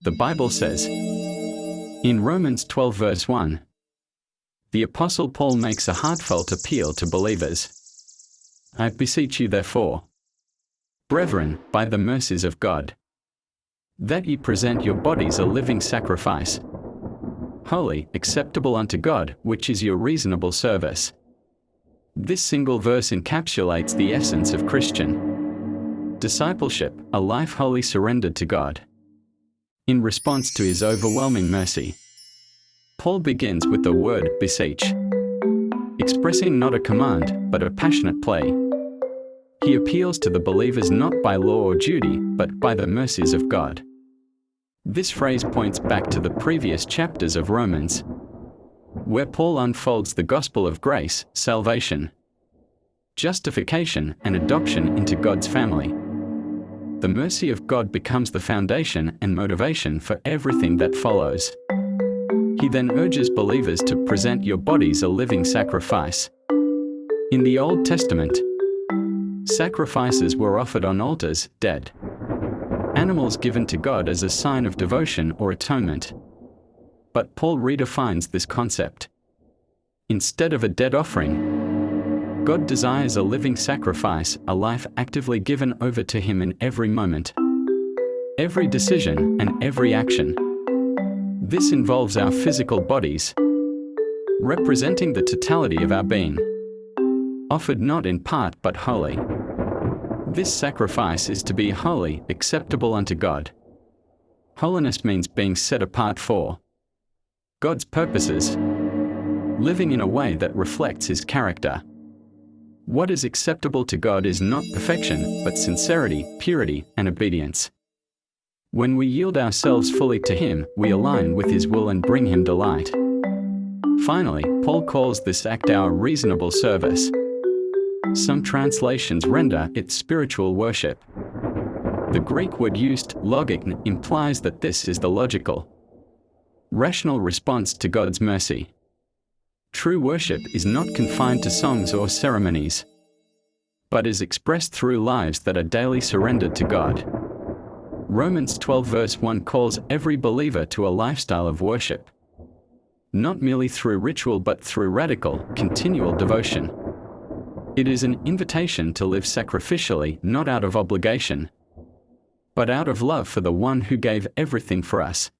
The Bible says in Romans 12 verse 1, the Apostle Paul makes a heartfelt appeal to believers. I beseech you therefore, brethren, by the mercies of God, that ye present your bodies a living sacrifice, holy, acceptable unto God, which is your reasonable service. This single verse encapsulates the essence of Christian discipleship, a life wholly surrendered to God. In response to his overwhelming mercy, Paul begins with the word beseech, expressing not a command, but a passionate plea. He appeals to the believers not by law or duty, but by the mercies of God. This phrase points back to the previous chapters of Romans, where Paul unfolds the gospel of grace, salvation, justification, and adoption into God's family. The mercy of God becomes the foundation and motivation for everything that follows. He then urges believers to present your bodies a living sacrifice. In the Old Testament, sacrifices were offered on altars, dead animals given to God as a sign of devotion or atonement. But Paul redefines this concept. Instead of a dead offering, God desires a living sacrifice, a life actively given over to Him in every moment, every decision, and every action. This involves our physical bodies, representing the totality of our being, offered not in part but wholly. This sacrifice is to be holy, acceptable unto God. Holiness means being set apart for God's purposes, living in a way that reflects His character. What is acceptable to God is not perfection, but sincerity, purity, and obedience. When we yield ourselves fully to Him, we align with His will and bring Him delight. Finally, Paul calls this act our reasonable service. Some translations render it spiritual worship. The Greek word used, logikn, implies that this is the logical, rational response to God's mercy. True worship is not confined to songs or ceremonies, but is expressed through lives that are daily surrendered to God. Romans 12 verse 1 calls every believer to a lifestyle of worship, not merely through ritual but through radical, continual devotion. It is an invitation to live sacrificially, not out of obligation, but out of love for the one who gave everything for us.